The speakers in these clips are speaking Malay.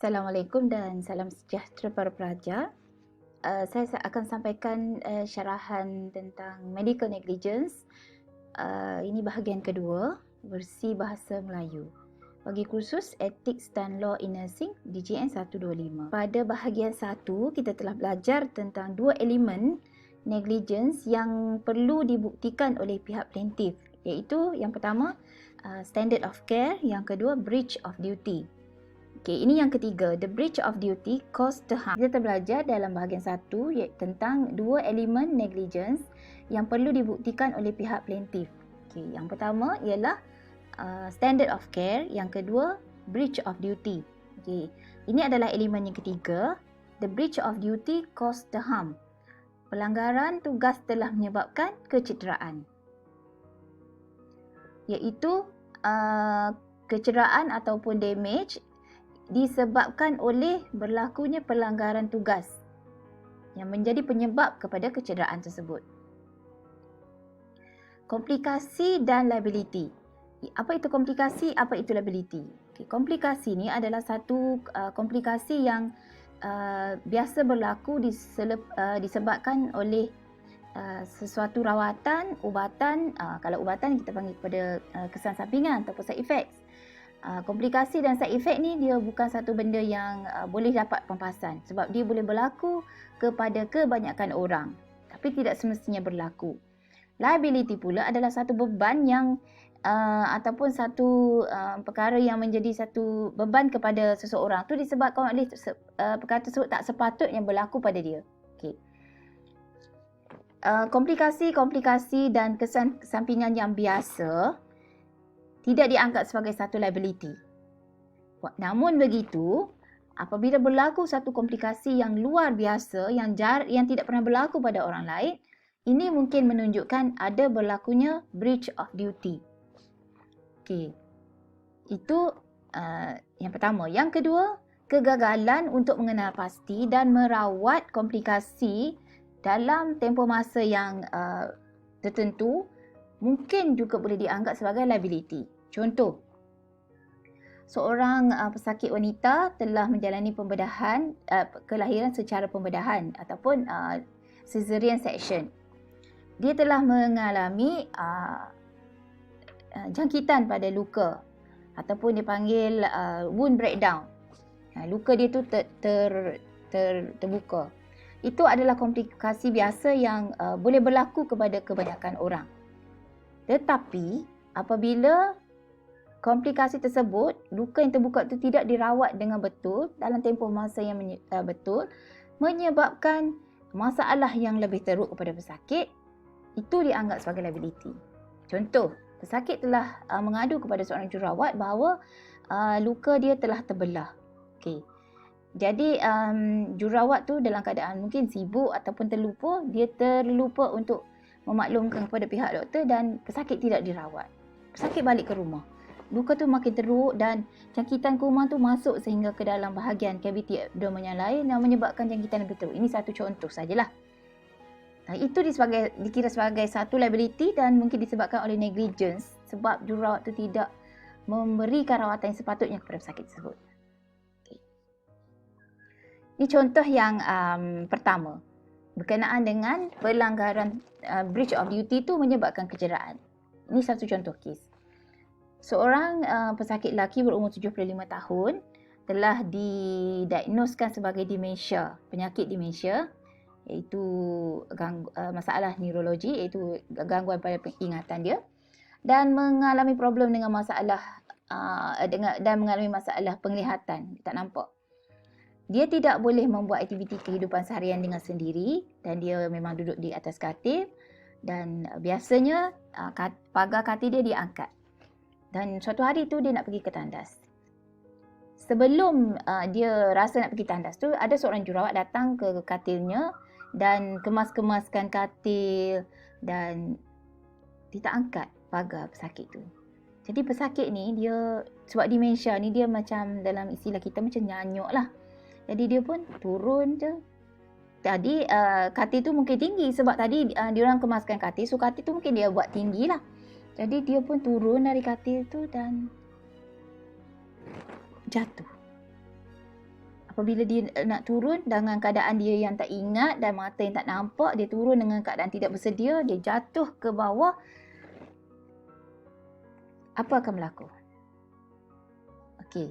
Assalamualaikum dan salam sejahtera para pelajar. Saya akan sampaikan syarahan tentang medical negligence. Ini bahagian kedua, versi bahasa Melayu. Bagi kursus Ethics dan Law in Nursing DGN 125. Pada bahagian 1, kita telah belajar tentang dua elemen negligence yang perlu dibuktikan oleh pihak plaintiff, iaitu yang pertama standard of care, yang kedua breach of duty. Okey, ini yang ketiga, the breach of duty caused the harm. Kita telah belajar dalam bahagian 1 tentang dua elemen negligence yang perlu dibuktikan oleh pihak plaintiff. Okey, yang pertama ialah standard of care, yang kedua breach of duty. Okey, ini adalah elemen yang ketiga, the breach of duty caused the harm. Pelanggaran tugas telah menyebabkan kecederaan, iaitu kecederaan ataupun damage disebabkan oleh berlakunya pelanggaran tugas yang menjadi penyebab kepada kecederaan tersebut. Komplikasi dan liability. Apa itu komplikasi? Apa itu liability? Okay, komplikasi ni adalah satu komplikasi yang biasa berlaku disebabkan oleh sesuatu rawatan, ubatan. Kalau ubatan kita panggil kepada kesan sampingan ataupun side effects. Komplikasi dan side effect ni dia bukan satu benda yang boleh dapat pampasan, sebab dia boleh berlaku kepada kebanyakan orang tapi tidak semestinya berlaku. Liability pula adalah satu beban yang ataupun satu perkara yang menjadi satu beban kepada seseorang tu disebabkan oleh perkara tersebut tak sepatutnya berlaku pada dia. Okey. Komplikasi dan kesan sampingan yang biasa tidak dianggap sebagai satu liability. Namun begitu, apabila berlaku satu komplikasi yang luar biasa yang tidak pernah berlaku pada orang lain, ini mungkin menunjukkan ada berlakunya breach of duty. Okey. Itu yang pertama. Yang kedua, kegagalan untuk mengenal pasti dan merawat komplikasi dalam tempoh masa yang tertentu mungkin juga boleh dianggap sebagai liability. Contoh, seorang pesakit wanita telah menjalani pembedahan, kelahiran secara pembedahan ataupun cesarean section. Dia telah mengalami jangkitan pada luka ataupun dipanggil wound breakdown. Luka dia tu terbuka. Itu adalah komplikasi biasa yang boleh berlaku kepada kebanyakan orang. Tetapi apabila komplikasi tersebut, luka yang terbuka itu tidak dirawat dengan betul dalam tempoh masa yang betul, menyebabkan masalah yang lebih teruk kepada pesakit, itu dianggap sebagai liability. Contoh, pesakit telah mengadu kepada seorang jururawat bahawa luka dia telah terbelah. Okey. Jadi jururawat tu dalam keadaan mungkin sibuk ataupun terlupa, dia terlupa untuk memaklumkan kepada pihak doktor dan pesakit tidak dirawat. Pesakit balik ke rumah. Luka tu makin teruk dan jangkitan kuman tu masuk sehingga ke dalam bahagian kaviti abdomen yang lain yang menyebabkan jangkitan lebih teruk. Ini satu contoh sajalah. Itu dikira sebagai satu liability dan mungkin disebabkan oleh negligence sebab jururawat tu tidak memberikan rawatan yang sepatutnya kepada pesakit tersebut. Okay. Ini contoh yang pertama. Berkenaan dengan pelanggaran breach of duty itu menyebabkan kecederaan. Ini satu contoh kes. Seorang pesakit lelaki berumur 75 tahun telah didiagnoskan sebagai demensia, penyakit demensia, iaitu masalah neurologi, iaitu gangguan pada ingatan dia, dan mengalami problem dengan masalah mengalami masalah penglihatan, tak nampak. Dia tidak boleh membuat aktiviti kehidupan seharian dengan sendiri dan dia memang duduk di atas katil dan biasanya pagar katil dia diangkat. Dan suatu hari tu dia nak pergi ke tandas. Sebelum dia rasa nak pergi tandas tu, ada seorang jururawat datang ke katilnya dan kemas-kemaskan katil dan dia tak angkat pagar pesakit tu. Jadi pesakit ni dia, sebab demensia ni dia macam dalam istilah kita macam nyanyuk lah. Jadi dia pun turun je. Tadi katil tu mungkin tinggi sebab tadi diorang kemaskan katil. So katil tu mungkin dia buat tinggi lah. Jadi dia pun turun dari katil tu dan jatuh. apabila dia nak turun dengan keadaan dia yang tak ingat dan mata yang tak nampak, dia turun dengan keadaan tidak bersedia, dia jatuh ke bawah, apa akan berlaku? Okey.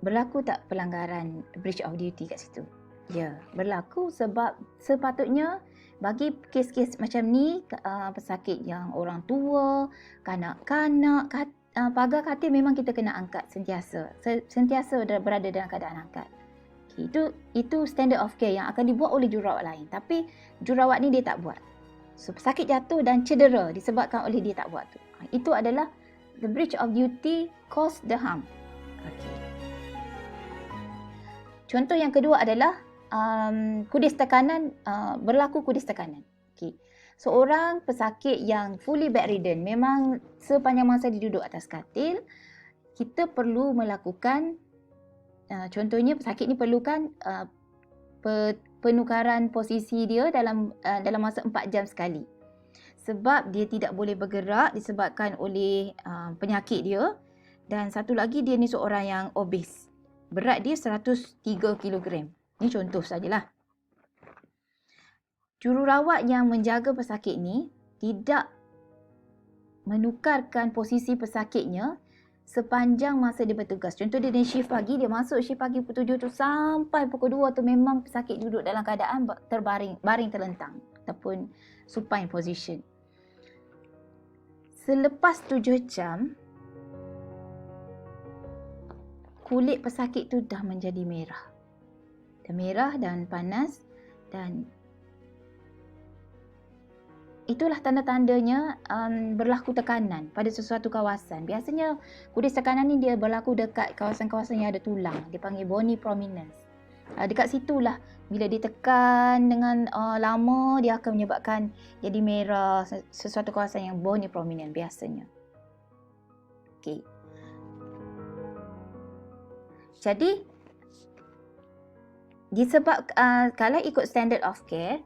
Berlaku tak pelanggaran breach of duty kat situ? Ya, berlaku sebab sepatutnya bagi kes-kes macam ni, pesakit yang orang tua, kanak-kanak, pagar katil memang kita kena angkat sentiasa. Sentiasa berada dalam keadaan angkat. Okay, itu standard of care yang akan dibuat oleh jururawat lain. Tapi jururawat ni dia tak buat. So, pesakit jatuh dan cedera disebabkan oleh dia tak buat tu. Itu adalah the breach of duty cause the harm. Okay. Contoh yang kedua adalah kudis tekanan, berlaku kudis tekanan. Okay. Seorang pesakit yang fully bedridden, memang sepanjang masa dia duduk atas katil, kita perlu melakukan, contohnya pesakit ni perlukan penukaran posisi dia dalam masa 4 jam sekali. Sebab dia tidak boleh bergerak disebabkan oleh penyakit dia. Dan satu lagi, dia ni seorang yang obese. Berat dia 103 kg. Ni contoh sajalah. Jururawat yang menjaga pesakit ni tidak menukarkan posisi pesakitnya sepanjang masa dia bertugas. Contoh dia shift pagi, dia masuk shift pagi pukul 7 tu sampai pukul 2 tu memang pesakit duduk dalam keadaan baring terlentang ataupun supine position. Selepas 7 jam, kulit pesakit tu dah menjadi merah. Dah merah dan panas, dan itulah tanda-tandanya berlaku tekanan pada sesuatu kawasan. Biasanya kudis tekanan ni dia berlaku dekat kawasan-kawasan yang ada tulang. Dia panggil bony prominence. Dekat situlah bila ditekan dengan lama, dia akan menyebabkan jadi merah, sesuatu kawasan yang bony prominent biasanya. Okey. Jadi disebab kalau ikut standard of care,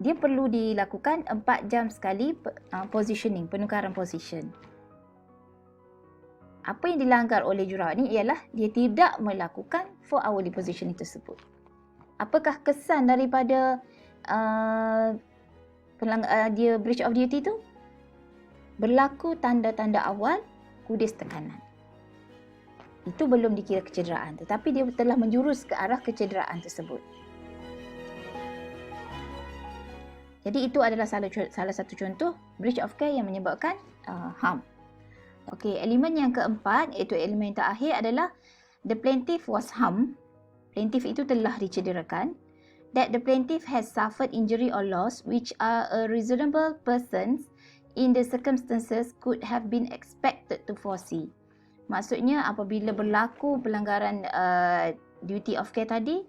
dia perlu dilakukan 4 jam sekali positioning, penukaran position. Apa yang dilanggar oleh jururawat ni ialah dia tidak melakukan 4 hourly positioning tersebut. Apakah kesan daripada dia breach of duty tu? Berlaku tanda-tanda awal kudis tekanan. Itu belum dikira kecederaan, tetapi dia telah menjurus ke arah kecederaan tersebut. Jadi itu adalah salah satu contoh breach of care yang menyebabkan harm. Okey, elemen yang keempat, iaitu elemen yang terakhir adalah the plaintiff was harmed. Plaintiff itu telah dicederakan. That the plaintiff has suffered injury or loss which are a reasonable persons in the circumstances could have been expected to foresee. Maksudnya apabila berlaku pelanggaran duty of care tadi,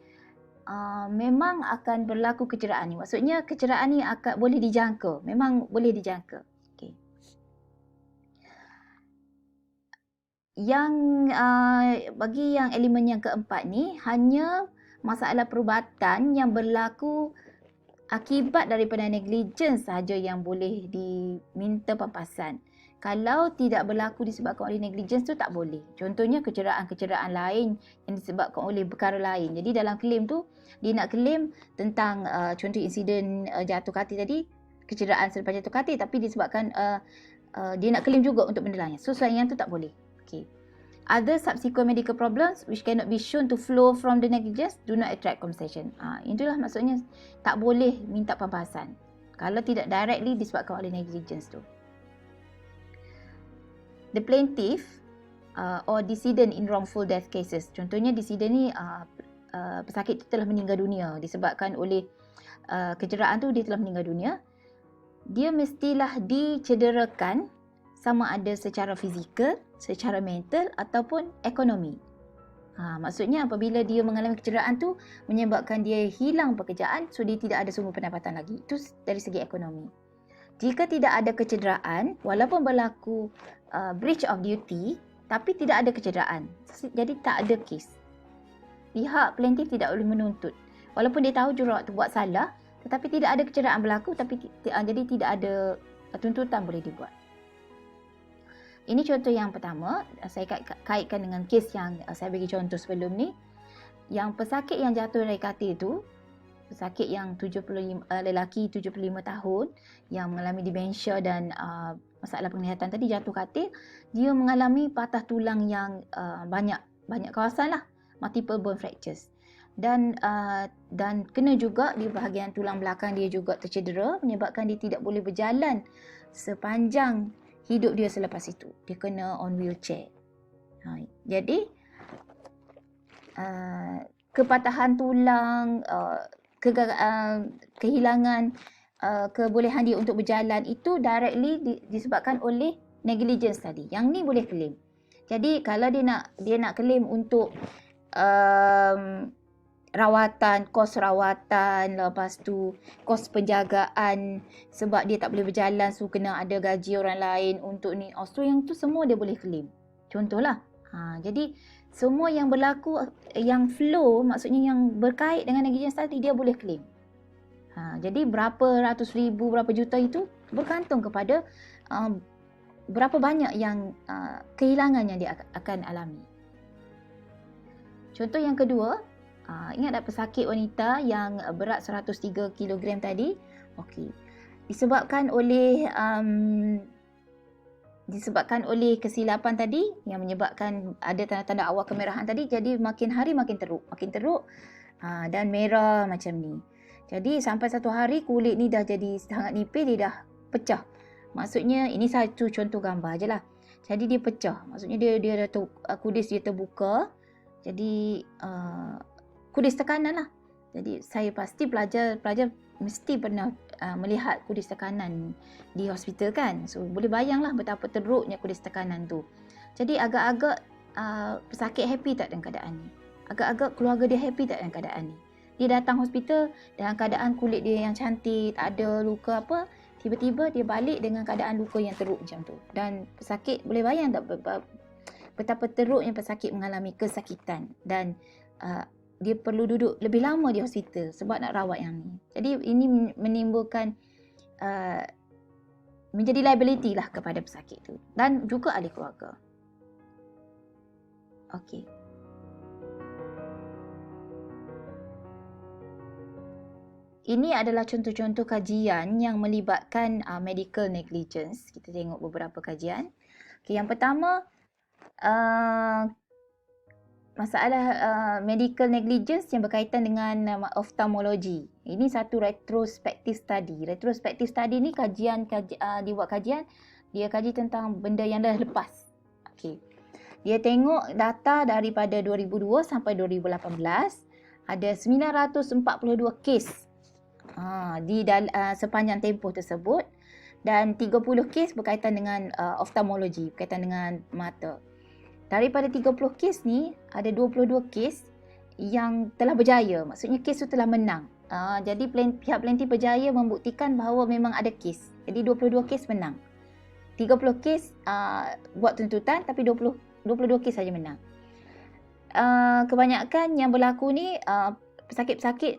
memang akan berlaku kecederaan ni. Maksudnya kecederaan ni akan boleh dijangka. Memang boleh dijangka. Okay. Yang bagi yang elemen yang keempat ni, hanya masalah perubatan yang berlaku akibat daripada negligence sahaja yang boleh diminta pampasan. Kalau tidak berlaku disebabkan oleh negligence tu tak boleh. Contohnya kecederaan-kecederaan lain yang disebabkan oleh perkara lain. Jadi dalam claim tu dia nak claim tentang contoh insiden jatuh katil tadi, kecederaan selepas jatuh katil, tapi disebabkan dia nak claim juga untuk benda lain. So yang tu tak boleh. Okay. Other subsequent medical problems which cannot be shown to flow from the negligence do not attract compensation. Itulah maksudnya tak boleh minta pampasan kalau tidak directly disebabkan oleh negligence tu. The plaintiff or decedent in wrongful death cases. Contohnya decedent ni pesakit itu telah meninggal dunia disebabkan oleh kecederaan tu, dia telah meninggal dunia. Dia mestilah dicederakan sama ada secara fizikal, secara mental ataupun ekonomi. Maksudnya apabila dia mengalami kecederaan tu menyebabkan dia hilang pekerjaan, so dia tidak ada sumber pendapatan lagi. Itu dari segi ekonomi. Jika tidak ada kecederaan, walaupun berlaku breach of duty, tapi tidak ada kecederaan, jadi tak ada kes. Pihak plaintiff tidak boleh menuntut. Walaupun dia tahu jururawat tu buat salah, tetapi tidak ada kecederaan berlaku, jadi tidak ada tuntutan boleh dibuat. Ini contoh yang pertama, saya kaitkan dengan kes yang saya bagi contoh sebelum ni. Yang pesakit yang jatuh dari katil tu, pesakit yang 75, lelaki 75 tahun yang mengalami demensia dan masalah penglihatan tadi jatuh katil, dia mengalami patah tulang yang banyak kawasan lah, multiple bone fractures. Dan kena juga di bahagian tulang belakang dia juga tercedera menyebabkan dia tidak boleh berjalan sepanjang hidup dia selepas itu. Dia kena on wheelchair. Jadi kepatahan tulang, kehilangan kebolehan dia untuk berjalan itu directly disebabkan oleh negligence tadi. Yang ni boleh claim. Jadi kalau dia nak claim untuk rawatan, kos rawatan, lepas tu kos penjagaan sebab dia tak boleh berjalan, so kena ada gaji orang lain untuk ni. So yang tu semua dia boleh claim. Contohlah. Jadi semua yang berlaku, yang flow, maksudnya yang berkait dengan negligence tadi, dia boleh claim. Jadi berapa ratus ribu, berapa juta itu bergantung kepada berapa banyak yang kehilangan yang dia akan alami. Contoh yang kedua, ingat tak pesakit wanita yang berat 103 kg tadi? Okey. Disebabkan oleh kesilapan tadi yang menyebabkan ada tanda-tanda awal kemerahan tadi, jadi makin hari makin teruk dan merah macam ni. Jadi sampai satu hari kulit ni dah jadi sangat nipis, dia dah pecah. Maksudnya ini satu contoh gambar je lah. Jadi dia pecah. Maksudnya dia kudis dia terbuka. Jadi kudis tekanan lah. Jadi saya pasti pelajar mesti pernah melihat kudis tekanan di hospital kan. So boleh bayanglah betapa teruknya kudis tekanan tu. Jadi agak-agak pesakit happy tak dengan keadaan ni? Agak-agak keluarga dia happy tak dengan keadaan ni? Dia datang hospital dalam keadaan kulit dia yang cantik, tak ada luka apa. Tiba-tiba dia balik dengan keadaan luka yang teruk macam tu. Dan pesakit boleh bayang tak betapa teruknya pesakit mengalami kesakitan. Dan dia perlu duduk lebih lama di hospital sebab nak rawat yang ni. Jadi ini menimbulkan menjadi liability lah kepada pesakit tu dan juga ahli keluarga. Okey. Ini adalah contoh-contoh kajian yang melibatkan medical negligence. Kita tengok beberapa kajian. Okay, yang pertama, masalah medical negligence yang berkaitan dengan ophthalmology. Ini satu retrospective study. Retrospective study ni dibuat kajian, dia kaji tentang benda yang dah lepas. Okay. Dia tengok data daripada 2002 sampai 2018, ada 942 kes sepanjang tempoh tersebut dan 30 kes berkaitan dengan ophthalmology, berkaitan dengan mata. Daripada 30 kes ni, ada 22 kes yang telah berjaya. Maksudnya kes tu telah menang. Jadi pihak plaintiff berjaya membuktikan bahawa memang ada kes. Jadi 22 kes menang. 30 kes buat tuntutan tapi 22 kes saja menang. Kebanyakan yang berlaku ni pesakit-pesakit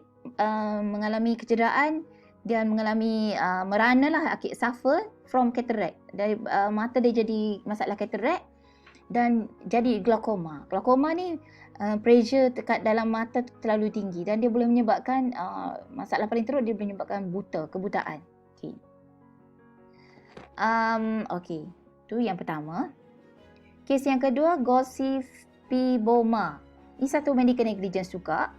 mengalami kecederaan dan mengalami merana lah, suffer from cataract. Dari mata dia jadi masalah cataract dan jadi glaukoma. Glaukoma ni pressure dekat dalam mata terlalu tinggi dan dia boleh menyebabkan masalah paling teruk, dia boleh menyebabkan kebutaan. Okey. Okey. Tu yang pertama. Kes yang kedua, Gosipiboma. Ini satu medical negligence juga.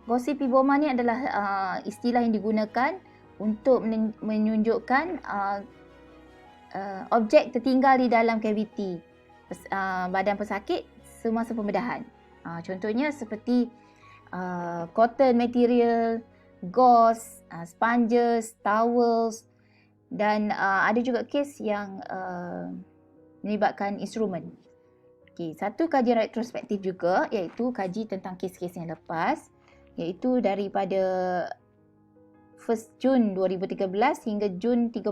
Gosipiboma ni adalah istilah yang digunakan untuk menunjukkan objek tertinggal di dalam kaviti badan pesakit semasa pembedahan. Contohnya seperti cotton material, gauze, sponges, towels dan ada juga kes yang melibatkan instrumen. Okay, satu kajian retrospektif juga iaitu kaji tentang kes-kes yang lepas, iaitu daripada 1 Jun 2013 hingga Jun 30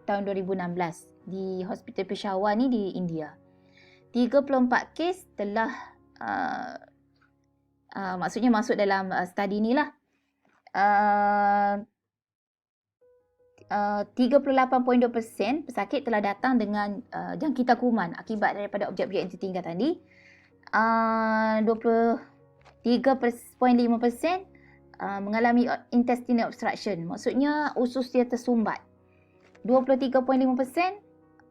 tahun 2016 di Hospital Peshawar ni di India. 34 kes telah maksudnya masuk dalam study ni lah. 38.2% pesakit telah datang dengan jangkitan kuman akibat daripada objek-objek yang tertinggal tadi. 23.5% mengalami intestinal obstruction. Maksudnya usus dia tersumbat. 23.5%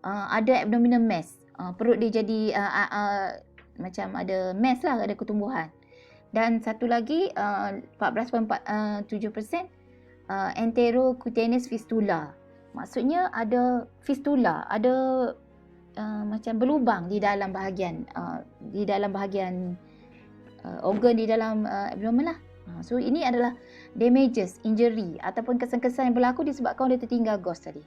ada abdominal mass. Perut dia jadi macam ada mass lah, ada ketumbuhan. Dan satu lagi 14.7% enterocutaneous fistula. Maksudnya ada fistula, ada macam berlubang di dalam bahagian organ di dalam abdomen lah. So ini adalah damages, injury ataupun kesan-kesan yang berlaku disebabkan oleh tertinggal gauze tadi.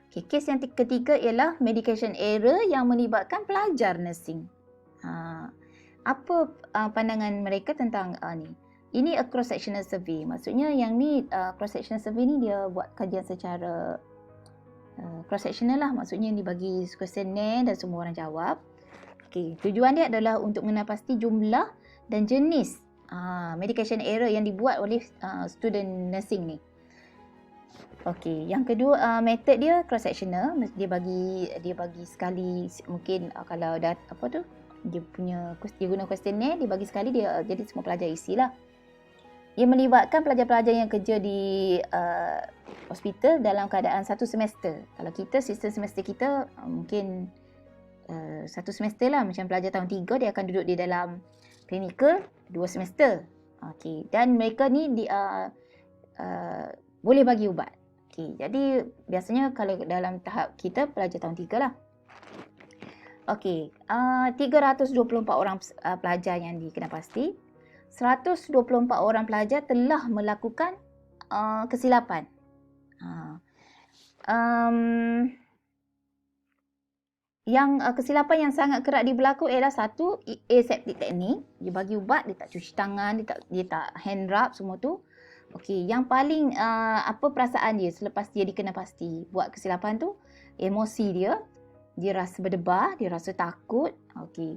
Okay, kes yang ketiga ialah medication error yang melibatkan pelajar nursing. Apa pandangan mereka tentang ni? Ini a cross sectional survey. Maksudnya yang ni cross sectional survey ni dia buat kajian secara cross sectional lah. Maksudnya dibagi kuesioner dan semua orang jawab. Okey, tujuan dia adalah untuk mengenal pasti jumlah dan jenis medication error yang dibuat oleh student nursing ni. Okey, yang kedua method dia cross sectional. Dia bagi sekali, mungkin kalau dah apa tu, dia guna kuesioner, dia bagi sekali, dia jadi semua pelajar isilah. Ia melibatkan pelajar-pelajar yang kerja di hospital dalam keadaan satu semester. Kalau kita, sistem semester kita mungkin satu semester lah. Macam pelajar tahun 3, dia akan duduk di dalam klinikal 2 semester. Okay. Dan mereka ni boleh bagi ubat. Okay. Jadi biasanya kalau dalam tahap kita, pelajar tahun 3 lah. Okey, 324 orang pelajar yang dikenal pasti. 124 orang pelajar telah melakukan kesilapan. Yang kesilapan yang sangat kerap berlaku ialah satu, aseptic technique. Dia bagi ubat, dia tak cuci tangan, dia tak hand rub semua tu. Okey, yang paling apa perasaan dia selepas dia dikenal pasti buat kesilapan tu? Emosi dia. Dia rasa berdebar, dia rasa takut. Okey.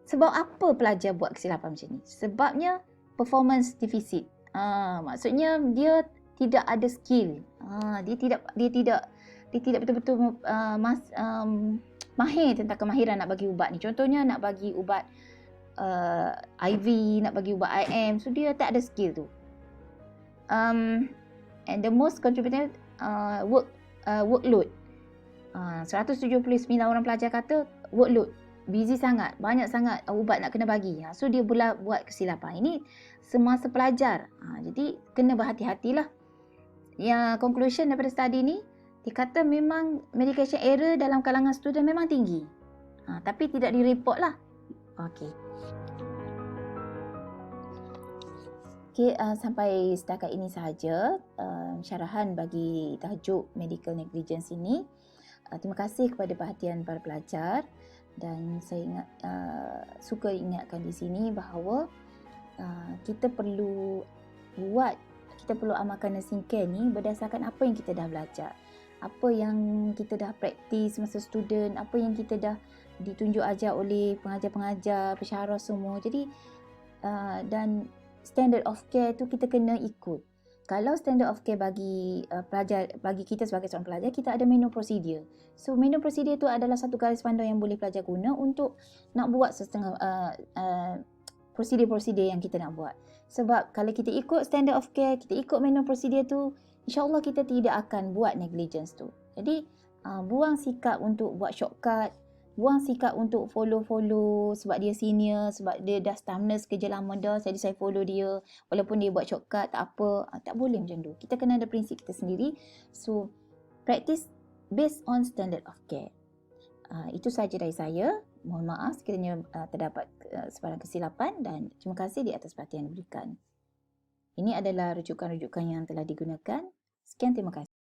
Sebab apa pelajar buat kesilapan macam ni? Sebabnya performance deficit. Maksudnya dia tidak ada skill. Dia tidak betul-betul mahir tentang kemahiran nak bagi ubat ni. Contohnya nak bagi ubat IV, nak bagi ubat IM. So dia tak ada skill tu. And the most contributing workload. 179 orang pelajar kata workload, busy sangat, banyak sangat ubat nak kena bagi. So dia buat kesilapan. Ini semasa pelajar. Jadi kena berhati-hatilah. Yang conclusion daripada study ni, dia kata memang medication error dalam kalangan student memang tinggi. Tapi tidak direport lah. Okey. Sampai setakat ini sahaja syarahan bagi tajuk medical negligence ini. Terima kasih kepada perhatian para pelajar, dan saya suka ingatkan di sini bahawa kita perlu amalkan nursing care ni berdasarkan apa yang kita dah belajar, apa yang kita dah praktis masa student, apa yang kita dah ditunjuk ajar oleh pengajar-pengajar, pensyarah semua. Jadi dan standard of care tu kita kena ikut. Kalau standard of care bagi pelajar, bagi kita sebagai seorang pelajar, kita ada menu prosedur. So menu prosedur tu adalah satu garis panduan yang boleh pelajar guna untuk nak buat setengah prosedur-prosedur yang kita nak buat. Sebab kalau kita ikut standard of care, kita ikut menu prosedur tu, insya-Allah kita tidak akan buat negligence tu. Jadi buang sikap untuk buat shortcut, buang sikap untuk follow sebab dia senior, sebab dia dah staff nurse kerja lama dah, jadi saya follow dia walaupun dia buat shortcut tak apa. Tak boleh macam tu. Kita kena ada prinsip kita sendiri. So practice based on standard of care. Itu sahaja dari saya. Mohon maaf sekiranya terdapat sebarang kesilapan, dan terima kasih di atas perhatian yang diberikan. Ini adalah rujukan-rujukan yang telah digunakan. Sekian, terima kasih.